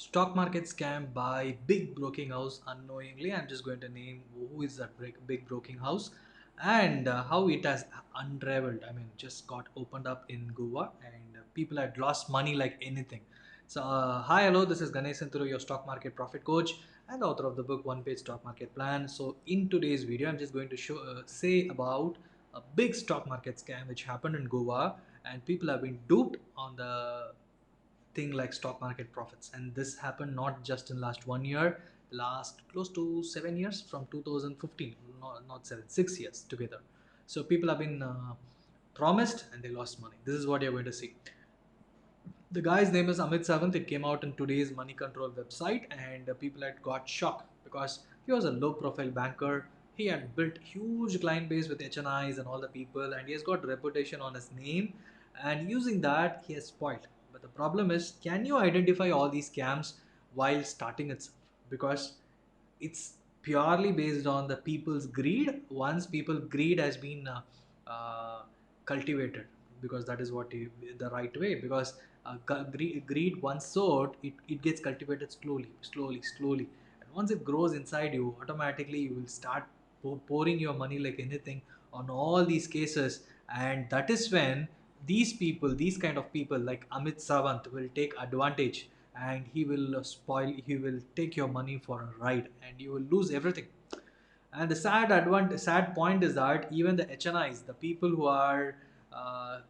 Stock market scam by big broking house unknowingly. I'm just going to name who is that big broking house and how it has unraveled. I mean, just got opened up in Goa and people had lost money like anything. So, hi, hello, this is Ganesh Santuru, your stock market profit coach and the author of the book One Page Stock Market Plan. So, in today's video, I'm just going to say about a big stock market scam which happened in Goa and people have been duped on the thing like stock market profits, and this happened not just in last 1 year, last close to 7 years from 2015, not 7, 6 years together. So people have been promised and they lost money. This is what you're going to see. The guy's name is Amit Sawant. It came out in today's Money Control website, and people had got shocked because he was a low-profile banker. He had built huge client base with HNIs and all the people, and he has got reputation on his name. And using that, he has spoiled. But the problem is, can you identify all these scams while starting itself? Because it's purely based on the people's greed. Once people greed has been cultivated, because that is what the right way. Because greed once sowed, it gets cultivated slowly, and once it grows inside you, automatically you will start pouring your money like anything on all these cases. And that is when these kind of people like Amit Sawant will take advantage, and he will he will take your money for a ride and you will lose everything. And the sad point is that even the HNIs, the people who are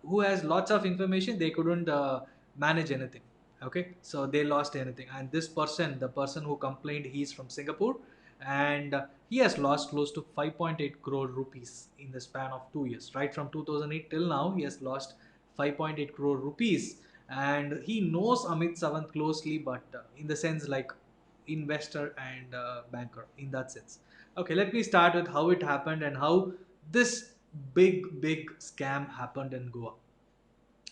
who has lots of information, they couldn't manage anything. Okay, so they lost anything. And this person, the person who complained, he's from Singapore, and he has lost close to 5.8 crore rupees in the span of 2 years. Right from 2008 till now, he has lost 5.8 crore rupees. And he knows Amit Sawant closely, but in the sense like investor and banker in that sense. Okay, let me start with how it happened and how this big scam happened in Goa,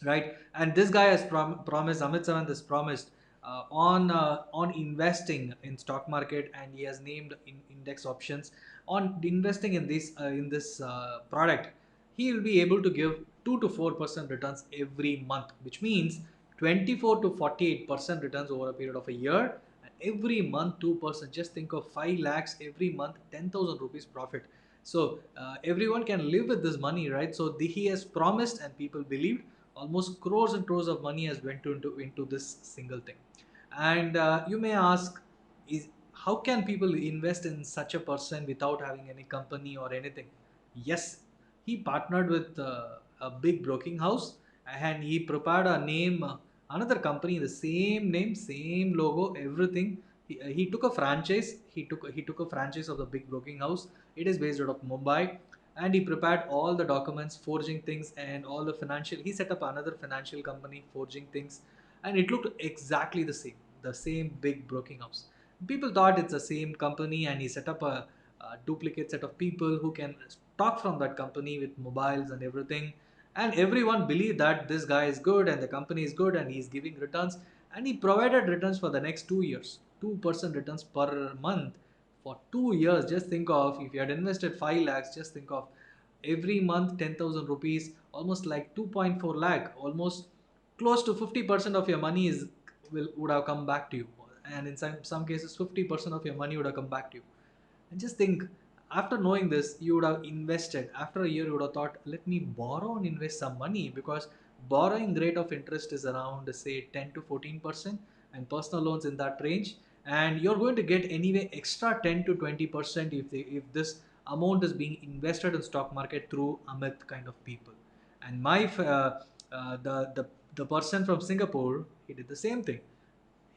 right? And this guy has promised, Amit Sawant has promised on investing in stock market, and he has named index options. On investing in this product, he will be able to give 2 to 4% returns every month, which means 24 to 48% returns over a period of a year. And every month 2%, just think of 5 lakhs every month, 10,000 rupees profit. So everyone can live with this money, right? So he has promised and people believed. Almost crores and crores of money has went into this single thing. And you may ask, is how can people invest in such a person without having any company or anything? Yes, he partnered with a big broking house, and he prepared a name, another company, the same name, same logo, everything. He took a franchise. He took a franchise of the big broking house. It is based out of Mumbai, and he prepared all the documents, forging things, and all the financial. He set up another financial company, forging things, and it looked exactly the same big broking house. People thought it's the same company, and he set up a duplicate set of people who can talk from that company with mobiles and everything. And everyone believed that this guy is good and the company is good and he's giving returns. And he provided returns for the next 2 years, 2% returns per month for 2 years. Just think of, if you had invested 5 lakhs, just think of every month 10,000 rupees, almost like 2.4 lakh, almost close to 50% of your money would have come back to you. And in some cases, 50% of your money would have come back to you. And just think, after knowing this, you would have invested. After a year, you would have thought, let me borrow and invest some money, because borrowing rate of interest is around, say, 10 to 14%, and personal loans in that range. And you're going to get anyway extra 10 to 20% if this amount is being invested in stock market through Amit kind of people. And the person from Singapore, he did the same thing.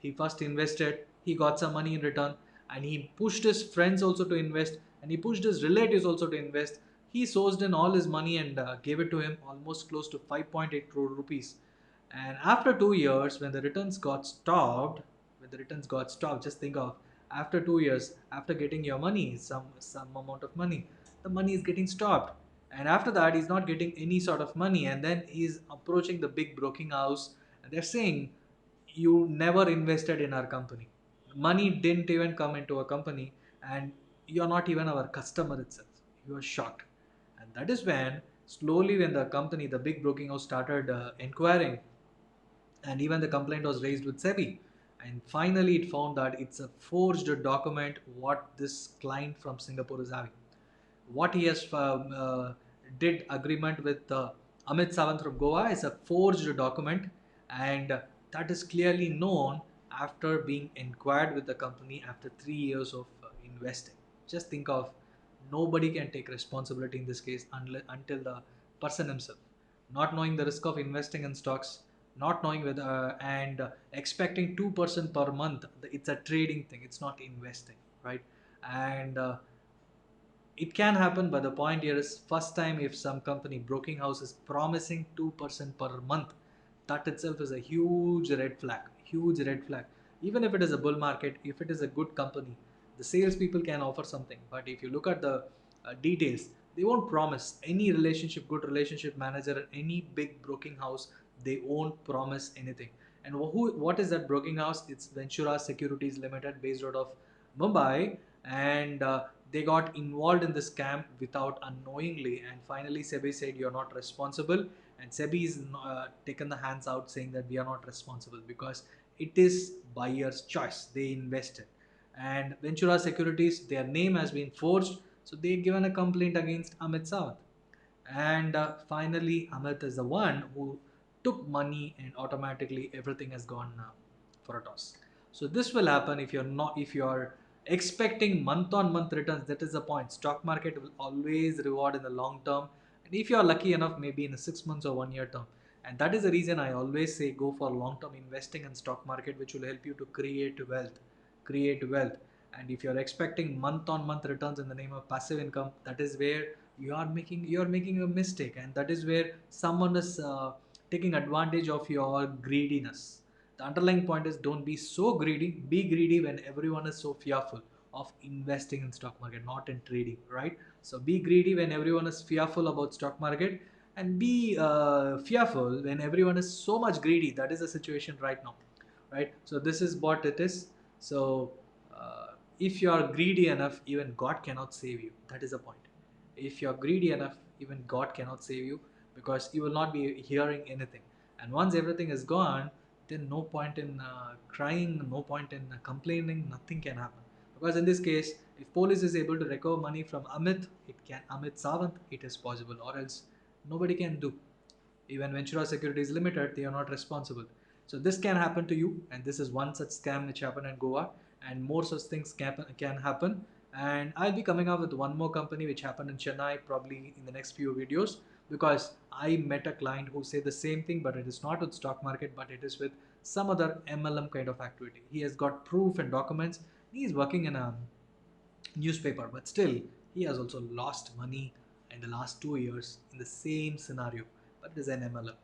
He first invested, he got some money in return, and he pushed his friends also to invest, and he pushed his relatives also to invest. He sourced in all his money and gave it to him, almost close to 5.8 crore rupees. And after 2 years, when the returns got stopped, just think of, after 2 years, after getting your money, some amount of money, the money is getting stopped. And after that, he's not getting any sort of money. And then he's approaching the big broking house, and they're saying, you never invested in our company. Money didn't even come into a company, and you're not even our customer itself. You are shocked. And that is when, slowly, when the company, the big broking house, started inquiring, and even the complaint was raised with SEBI. And finally it found that it's a forged document what this client from Singapore is having. What he has did agreement with Amit Sawant from Goa is a forged document, and that is clearly known after being inquired with the company after 3 years of investing. Just think of, nobody can take responsibility in this case until the person himself, not knowing the risk of investing in stocks, not knowing whether and expecting 2% per month. It's a trading thing, it's not investing, right? And it can happen, but the point here is, first time if some company broking house is promising 2% per month, that itself is a huge red flag, huge red flag. Even if it is a bull market, if it is a good company, the salespeople can offer something, but if you look at the details, they won't promise any relationship, good relationship manager, any big broking house, they won't promise anything. And what is that broking house? It's Ventura Securities Limited, based out of Mumbai. And they got involved in the scam without unknowingly, and finally SEBI said you're not responsible, and SEBI is taken the hands out, saying that we are not responsible because it is buyer's choice, they invested. And Ventura Securities, their name has been forged, so they given a complaint against Amit Sawant. And finally Amit is the one who took money, and automatically everything has gone for a toss. So this will happen if you're not, if you're expecting month on month returns. That is the point. Stock market will always reward in the long term, and if you are lucky enough, maybe in a 6 months or 1 year term. And that is the reason I always say go for long term investing in stock market, which will help you to create wealth. And if you're expecting month on month returns in the name of passive income, that is where you are making a mistake, and that is where someone is taking advantage of your greediness. The underlying point is, don't be so greedy. Be greedy when everyone is so fearful of investing in stock market, not in trading, right? So be greedy when everyone is fearful about stock market, and be fearful when everyone is so much greedy. That is the situation right now, right? So this is what it is. So if you are greedy enough, even God cannot save you. That is the point. If you are greedy enough, even God cannot save you, because you will not be hearing anything. And once everything is gone, then no point in crying, no point in complaining. Nothing can happen, because in this case, if police is able to recover money from Amit Sawant, it is possible, or else nobody can do. Even Ventura Securities Limited, they are not responsible. So this can happen to you, and this is one such scam which happened in Goa, and more such things can happen. And I'll be coming up with one more company which happened in Chennai probably in the next few videos, because I met a client who said the same thing, but it is not with stock market, but it is with some other MLM kind of activity. He has got proof and documents. He is working in a newspaper, but still he has also lost money in the last 2 years in the same scenario, but it is an MLM.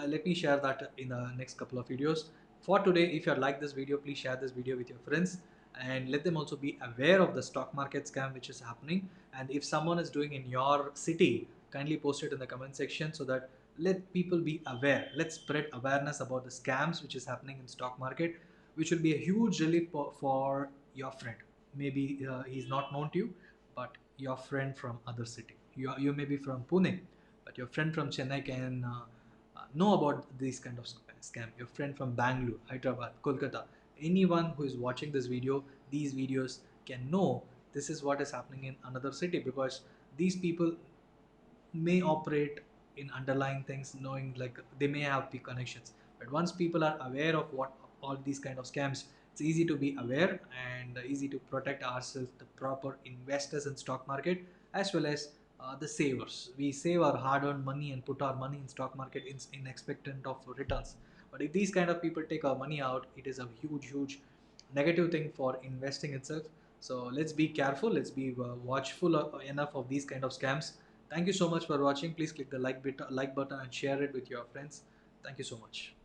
Let me share that in the next couple of videos. For today, if you like this video, please share this video with your friends, and let them also be aware of the stock market scam which is happening. And if someone is doing in your city, kindly post it in the comment section, so that let people be aware. Let's spread awareness about the scams which is happening in stock market, which will be a huge relief for your friend. Maybe he's not known to you, but your friend from other city, you may be from Pune, but your friend from Chennai can know about these kind of scam. Your friend from Bangalore, Hyderabad, Kolkata, anyone who is watching this video, these videos can know this is what is happening in another city, because these people may operate in underlying things, knowing like they may have the connections. But once people are aware of what all these kind of scams, it's easy to be aware and easy to protect ourselves, the proper investors in stock market, as well as the savers. We save our hard-earned money and put our money in stock market in expectant of returns. But if these kind of people take our money out, it is a huge negative thing for investing itself. So let's be careful, let's be watchful enough of these kind of scams. Thank you so much for watching. Please click the like button and share it with your friends. Thank you so much.